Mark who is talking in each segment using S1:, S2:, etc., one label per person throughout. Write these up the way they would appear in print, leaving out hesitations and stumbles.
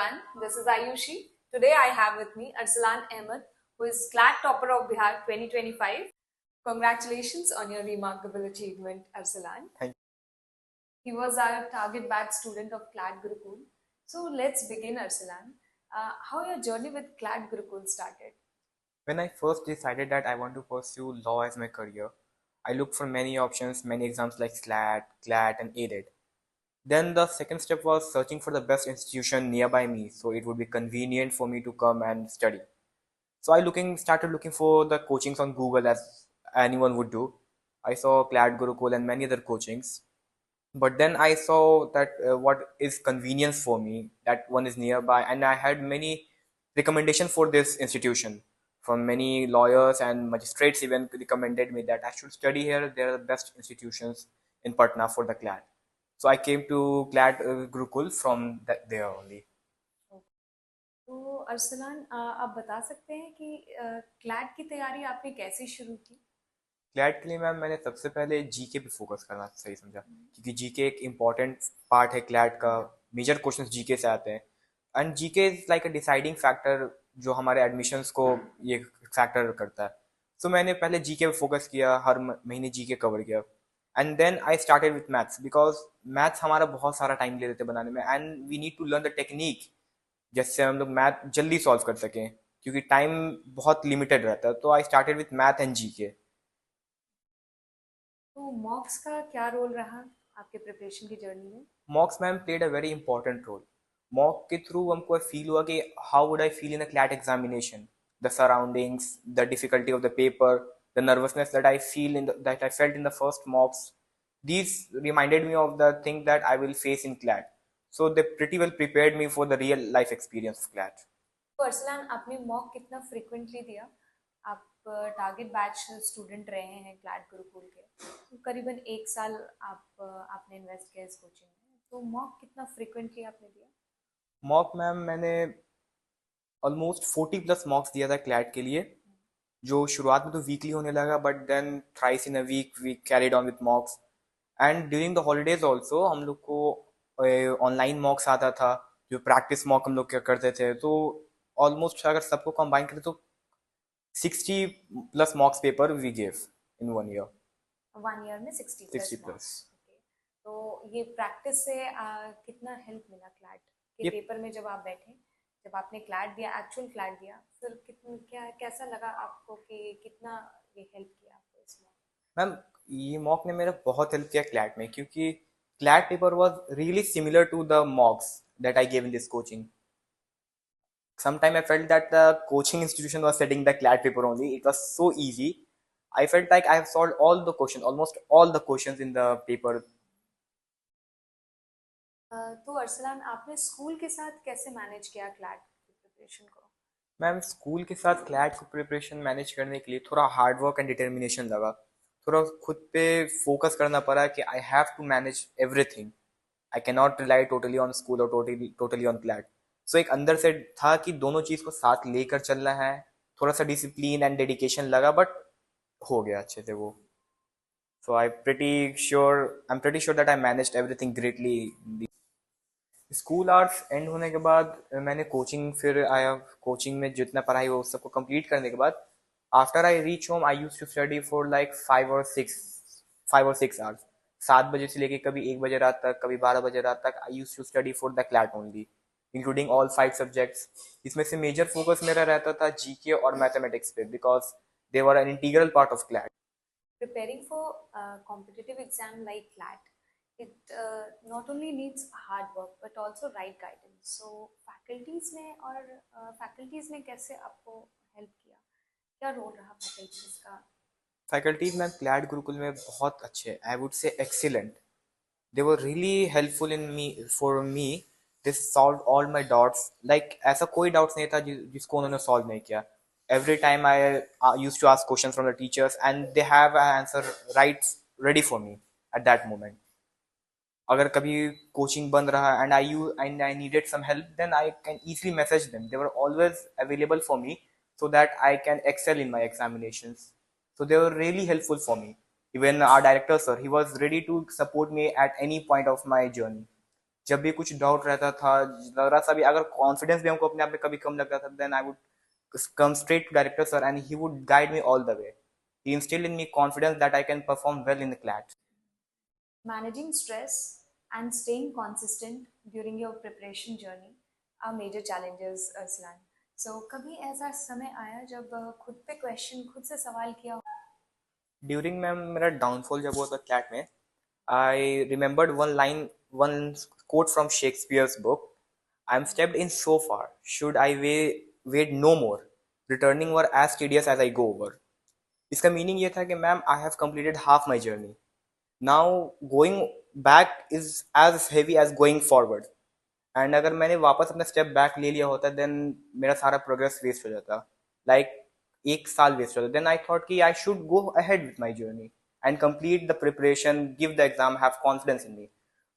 S1: everyone. This is Ayushi. Today I have with me Arsalan Ahmed, who is CLAT topper of Bihar 2025. Congratulations on your remarkable achievement, Arsalan.
S2: Thank
S1: He was our target batch student of CLAT Gurukul. So let's begin, Arsalan. How your journey with CLAT Gurukul started?
S2: When I first decided that I want to pursue law as my career, I looked for many options, many exams like SLAT, CLAT, and AIDED. Then the second step was searching for the best institution nearby me so it would be convenient for me to come and study. So started looking for the coachings on Google as anyone would do. I saw CLAT Gurukul and many other coachings. But then I saw that what is convenience for me, that one is nearby, and I had many recommendations for this institution from many lawyers and magistrates even recommended me that I should study here. They are the best institutions in Patna for the CLAT. So I came to CLAT Gurukul from there only.
S1: तो अरसलान आप बता सकते हैं कि CLAT की तैयारी आपने कैसे शुरू की?
S2: क्लैट के लिए मैम मैंने सबसे पहले जीके पे फोकस करना सही समझा, क्योंकि जीके एक इम्पॉर्टेंट पार्ट है क्लैट का। मेजर क्वेश्चंस जीके से आते हैं and GK is like a deciding factor जो हमारे एडमिशन्स को ये फैक्टर करता है। सो मैंने पहले जीके पे फोकस किया, हर महीने जीके कवर किया and then I started with maths because maths हमारा बहुत सारा टाइम ले लेते बनाने में and we need to learn the technique जिससे हम लोग मैथ जल्दी सॉल्व कर सकें, क्योंकि टाइम बहुत लिमिटेड रहता है। तो आई started with math and GK.
S1: तो मॉक्स का क्या रोल रहा आपके प्रिपरेशन की जर्नी में?
S2: Mocks ma'am played a very important role. Mock के थ्रू हमको फील हुआ कि how would I feel in a CLAT examination, the surroundings, the difficulty of the paper, the nervousness that I felt in the first mocks. These reminded me of the thing that I will face in CLAT. So they pretty well prepared me for the real life experience of CLAT.
S1: तो अरसलान आपने mock कितना frequently दिया? आप target batch student रहे हैं CLAT Gurukul के, तो करीबन एक साल आपने इन्वेस्ट किया इस कोचिंग में, तो मॉक कितना फ्रिक्वेंटली आपने दिया?
S2: मॉक मैम मैंने ऑलमोस्ट 40 प्लस मॉक्स दिया था क्लैट के लिए, जो शुरुआत में तो वीकली होने लगा but then thrice in a week we carried on with mocks. And during the holidays also हम लोग को ऑनलाइन मॉक्स आता था, जो प्रैक्टिस मॉक हम लोग क्या करते थे। तो ऑलमोस्ट अगर सबको कंबाइन करें तो 60 plus mocks paper we gave in 1 year.
S1: 1 year में 60 प्लस
S2: 60
S1: मॉक्स?
S2: प्लस।
S1: ओके। तो ये प्रैक्टिस से कितना हेल्प मिला क्लैट के
S2: ये
S1: पेपर में? जब आप बैठे, जब आपने क्लैट दिया, एक्चुअल क्लैट दिया, फिर कितना कैसा लगा आपको कि कितना ये हेल्प किया आपको इसमें?
S2: मैम ये मॉक ने मेरा बहुत हेल्प किया क्लैट में, क्योंकि CLAT paper was really similar to the mocks that I gave in this coaching. Sometime I felt that the coaching institution was setting the CLAT paper only. It was so easy. I felt like I have solved all the questions, almost all the questions in the paper.
S1: तो अरसलान आपने school के साथ कैसे manage किया CLAT की preparation को?
S2: Ma'am school के साथ क्लैट को प्रिपरेशन मैनेज करने के लिए थोड़ा हार्ड वर्क एंड डिटर्मिनेशन लगा। थोड़ा खुद पे फोकस करना पड़ा कि I have to manage everything. I can not rely totally on school और टोटली ऑन क्लैट। सो एक अंदर से था कि दोनों चीज़ को साथ लेकर चलना है। थोड़ा सा डिसिप्लिन एंड डेडिकेशन लगा बट हो गया अच्छे से वो। So I'm pretty sure that I managed everything greatly. School hours and होने के बाद मैंने कोचिंग फिर आया। कोचिंग में जितना पढ़ाई हो सबको कंप्लीट करने के बाद after I reach home I use to study for like 5 और 6 आवर्स। 7 बजे से लेके कभी 1 बजे रात तक, कभी 12 बजे रात तक I use to study for the CLAT only, including all 5 subjects. इसमें से मेजर फोकस मेरा रहता था जीके और मैथमेटिक्स पे, because they were an integral part of CLAT.
S1: Preparing for a competitive exam like CLAT, it not only needs hard work but also right guidance. So faculties में कैसे आपको help किया? क्या रोल रहा faculties का?
S2: Faculties ma'am CLAT Gurukul में बहुत अच्छे, I would say excellent. They were really helpful in me for me. They solve all my doubts, like ऐसा कोई डाउट्स नहीं था जिसको उन्होंने सॉल्व नहीं किया। Every time I use to ask question from the teachers and they have answer right ready for me at that moment. अगर कभी कोचिंग बंद रहा and I needed some help, then I can easily message them. They were always available for me so that I can excel in my examinations. So they were really helpful for me. Even our director sir, he was ready to support me at any point of my journey. जब भी कुछ doubt रहता था, जरा सा भी अगर confidence भी हमको अपने आप में कभी कम लगता था, then I would come straight to director sir and he would guide me all the way. He instilled in me confidence that I can perform well in the class.
S1: Managing stress and staying consistent during your preparation journey are major challenges, Aslan. So, कभी ऐसा समय आया जब खुद पे question खुद से सवाल किया?
S2: During मैम मेरा डाउनफॉल जब हुआ था क्लैट में, I remembered one quote from Shakespeare's book. I'm stepped in so far. Should I wait no more? Returning were as tedious as I go over. इसका मीनिंग ये था कि ma'am I have completed half my journey. Now going back is as heavy as going forward. And अगर मैंने वापस अपना step back ले लिया होता देन मेरा सारा प्रोग्रेस वेस्ट हो जाता, लाइक एक साल वेस्ट होता. देन आई थॉट कि I should go ahead with my journey and complete the preparation, give the exam, have confidence in me.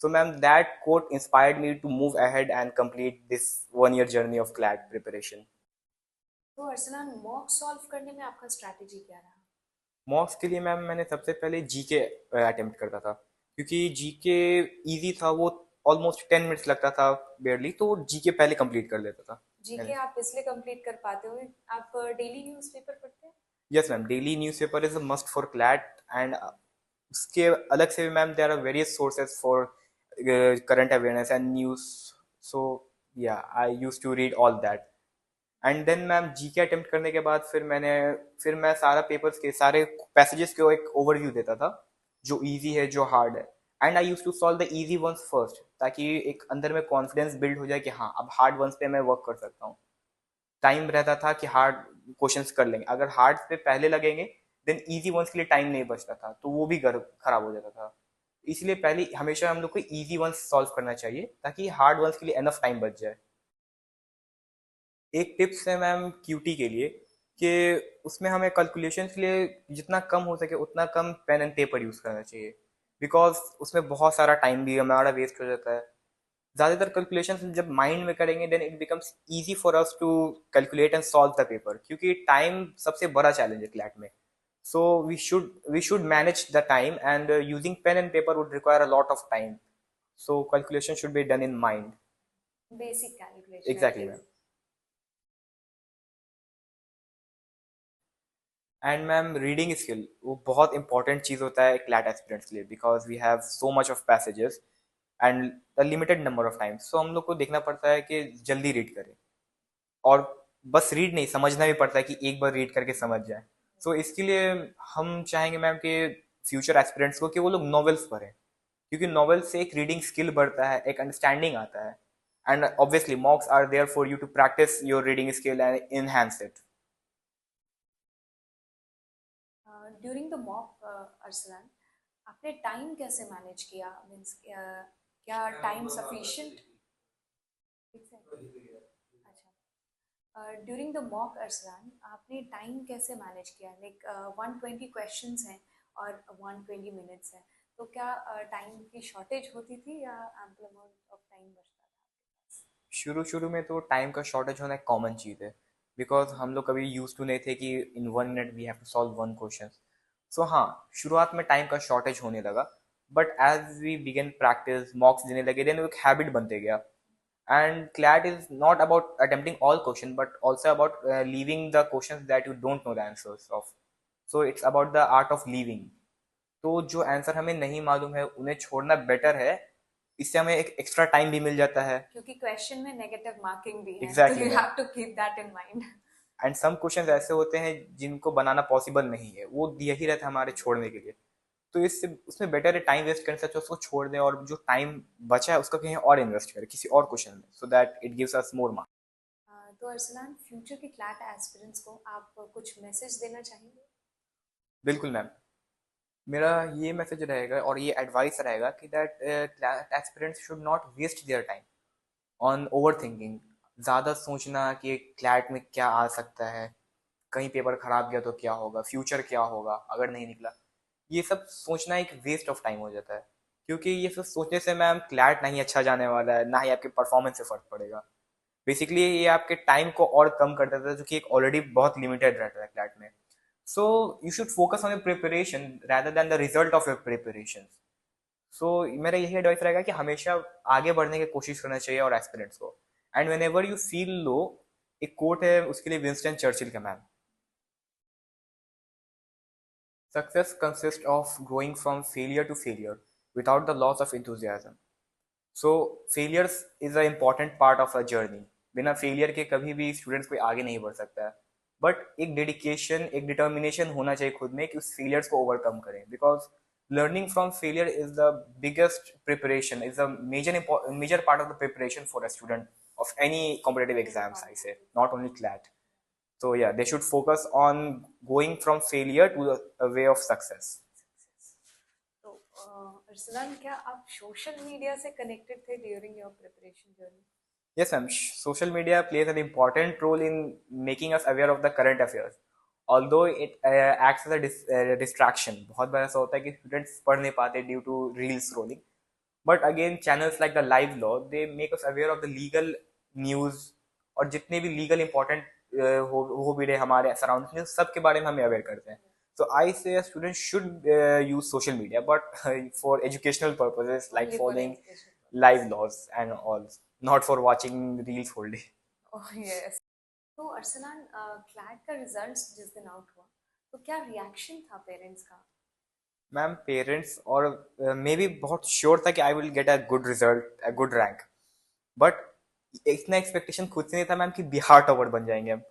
S2: So ma'am, that quote inspired me to move ahead and complete this 1 year journey of CLAT preparation.
S1: तो Arsalan, mock solve करने में आपका strategy क्या रहा?
S2: मॉक्स के लिए ma'am मैंने सबसे पहले जीके अटेम्प्ट करता था, क्योंकि जीके इजी था, वो ऑलमोस्ट 10 मिनट्स लगता था बेयरली, तो जीके पहले कंप्लीट कर लेता था.
S1: जीके आप इसलिए कंप्लीट कर पाते हो, आप डेली न्यूज़पेपर पढ़ते हैं?
S2: Yes ma'am, daily newspaper is a must for CLAT. And उसके अलग से भी ma'am there are various sources for current awareness and news. So yeah I use to read all that. And then ma'am GK attempt करने के बाद फिर मैं सारा पेपर्स के सारे पैसेजेस को एक ओवरव्यू देता था, जो इजी है जो हार्ड है. And I use to solve the easy ones first, ताकि एक अंदर में कॉन्फिडेंस बिल्ड हो जाए कि हाँ अब हार्ड वंस पे मैं वर्क कर सकता हूँ. टाइम रहता था कि हार्ड क्वेश्चंस कर लेंगे, अगर हार्ड पे पहले लगेंगे देन इजी वंस के लिए टाइम नहीं बचता था, तो वो भी खराब हो जाता था. इसलिए पहले हमेशा हम लोग को इजी वंस सॉल्व करना चाहिए, ताकि हार्ड वंस के लिए एनफ टाइम बच जाए. एक टिप्स है मैम क्यूटी के लिए कि उसमें हमें कैलकुलेशन के लिए जितना कम हो सके उतना कम पेन एंड पेपर यूज़ करना चाहिए, बिकॉज उसमें बहुत सारा टाइम भी हमारा वेस्ट हो जाता है. ज़्यादातर कैलकुलेशन जब माइंड में करेंगे then it becomes easy for us to calculate and solve the paper, क्योंकि टाइम सबसे बड़ा चैलेंज है क्लैट में. So we should manage the time and using pen and paper would require a lot of time. So calculation should be done in mind.
S1: Basic calculation
S2: exactly ma'am. And ma'am reading skill वो बहुत important चीज़ होता है CLAT aspirants के लिए, because we have so much of passages and the limited number of times. So हम लोग को देखना पड़ता है कि जल्दी रीड करें, और बस रीड नहीं, समझना भी पड़ता है कि एक बार रीड करके समझ जाए. सो इसके लिए हम चाहेंगे मैम कि फ्यूचर एस्पिरेंट्स को कि वो लोग नॉवेल्स पढ़ें, क्योंकि नॉवेल से एक रीडिंग स्किल बढ़ता है, एक अंडरस्टैंडिंग आता है. And obviously mocks are there for you to practice your reading skill and enhance it.
S1: During the mock, Arsalan, आपने टाइम कैसे मैनेज किया? मीन्स क्या टाइम सफिशिएंट? अच्छा, ड्यूरिंग द मॉक, अरसलान, आपने टाइम कैसे मैनेज किया? लाइक 120 क्वेश्चंस हैं और 120 मिनट्स हैं, तो क्या टाइम की शॉर्टेज होती थी या एम्पल अमाउंट ऑफ टाइम बचता था आपके पास?
S2: शुरू शुरू में तो टाइम का शॉर्टेज होना एक कॉमन चीज़ है, बिकॉज हम लोग कभी यूज टू नहीं थे कि in 1 minute we have to solve one question. So हाँ, शुरुआत में टाइम का शॉर्टेज होने लगा, but as we began practice mocks देने लगे देन वो एक हैबिट बनते गया. And CLAT is not about attempting all question but also about leaving the question that you don't know the answers of. So it's about the art of leaving. तो जो answer हमें नहीं मालूम है उन्हें छोड़ना बेटर है, इससे हमें एक एक्स्ट्रा टाइम भी मिल जाता है.
S1: क्योंकि क्वेश्चन में नेगेटिव मार्किंग भी है, तो
S2: exactly
S1: you
S2: ma'am.
S1: Have to keep that in mind.
S2: And some question ऐसे होते हैं जिनको बनाना पॉसिबल नहीं है, वो दिया ही रहता है हमारे छोड़ने के लिए. तो इससे उसमें बेटर है टाइम वेस्ट करने से अच्छा उसको छोड़ दें, और जो टाइम बचा है उसका कहीं और इन्वेस्ट करें किसी और क्वेश्चन में, so that it gives us more marks.
S1: तो अरसलान, फ्यूचर के क्लैट एस्पिरेंट्स को आप कुछ मैसेज देना चाहेंगे?
S2: बिल्कुल मैम, मेरा ये मैसेज रहेगा और ये एडवाइस रहेगा कि that aspirants should not waste their time on over thinking. ज़्यादा सोचना कि क्लैट में क्या आ सकता है, कहीं पेपर खराब गया तो क्या होगा, फ्यूचर क्या होगा अगर नहीं निकला, ये सब सोचना एक वेस्ट ऑफ टाइम हो जाता है. क्योंकि ये सब सोचने से मैम क्लैट नहीं अच्छा जाने वाला है, ना ही आपके परफॉर्मेंस से फर्क पड़ेगा. बेसिकली ये आपके टाइम को और कम कर देता है, जो कि एक ऑलरेडी बहुत लिमिटेड रहता है क्लैट में. So you should focus on your preparation rather than the result of your preparation. सो मेरा यही एडवाइस रहेगा कि हमेशा आगे बढ़ने की कोशिश करना चाहिए और एस्पिरेंट्स को. And when ever you feel low, एक कोट है उसके लिए विंस्टन चर्चिल का, ma'am. Success consist of growing from failure to failure without the loss of enthusiasm. So failures is a important part of a journey. बिना failure के कभी भी students कोई आगे नहीं बढ़ सकता है. बट एक डेडिकेशन, एक डिटर्मिनेशन होना चाहिए खुद में कि उस फेलियर्स को ओवरकम करें. Because learning from failure is the biggest preparation, is the major part of the preparation for a student of any competitive exams, I say, not only CLAT. So yeah, they should focus on going from failure to a way of success.
S1: तो अरसलान, क्या आप social media से connected थे during your preparation journey?
S2: Yes, ma'am. Social media plays an important role in making us aware of the current affairs. Although it acts as a distraction. बहुत बार ऐसा होता है कि students पढ़ नहीं पाते due to reel scrolling. But again, channels like the Live Law, they make us aware of the legal news और जितने भी legal important हो भी रहे हमारे surroundings में, सब के बारे में हमें aware करते हैं. So I say a student should use social media, but for educational purposes, like
S1: Only for
S2: following
S1: education
S2: live
S1: purpose.
S2: laws and all, not for watching reels whole day.
S1: Oh yes. तो Arsalan, CLAT का results जिस दिन out हुआ, तो क्या reaction था parents का?
S2: Ma'am, parents और मे भी बहुत श्योर था कि I will get a good result, a good rank. But इतना एक्सपेक्टेशन खुद से नहीं था मैम कि बिहार टॉपर बन जाएंगे हम.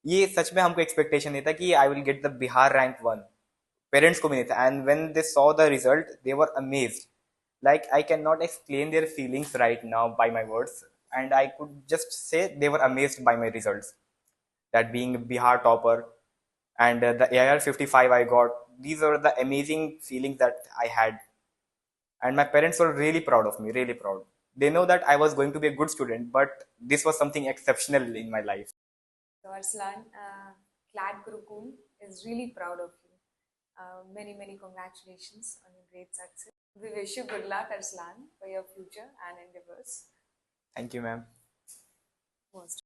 S2: ये सच में हमको एक्सपेक्टेशन नहीं था कि I will get the Bihar rank 1. Parents को भी नहीं था. And when they saw the result they were amazed. Like I cannot explain their feelings right now by my words, and I could just say they were amazed by my results. That being Bihar topper and the AIR 55 I got, these are the amazing feelings that I had, and my parents were really proud of me, really proud. They know that I was going to be a good student, but this was something exceptional in my life.
S1: So Arslan, Clad Gurukul is really proud of you. Many congratulations on your great success. We wish you good luck, Arslan, for your future and endeavors.
S2: Thank you, ma'am.
S1: Most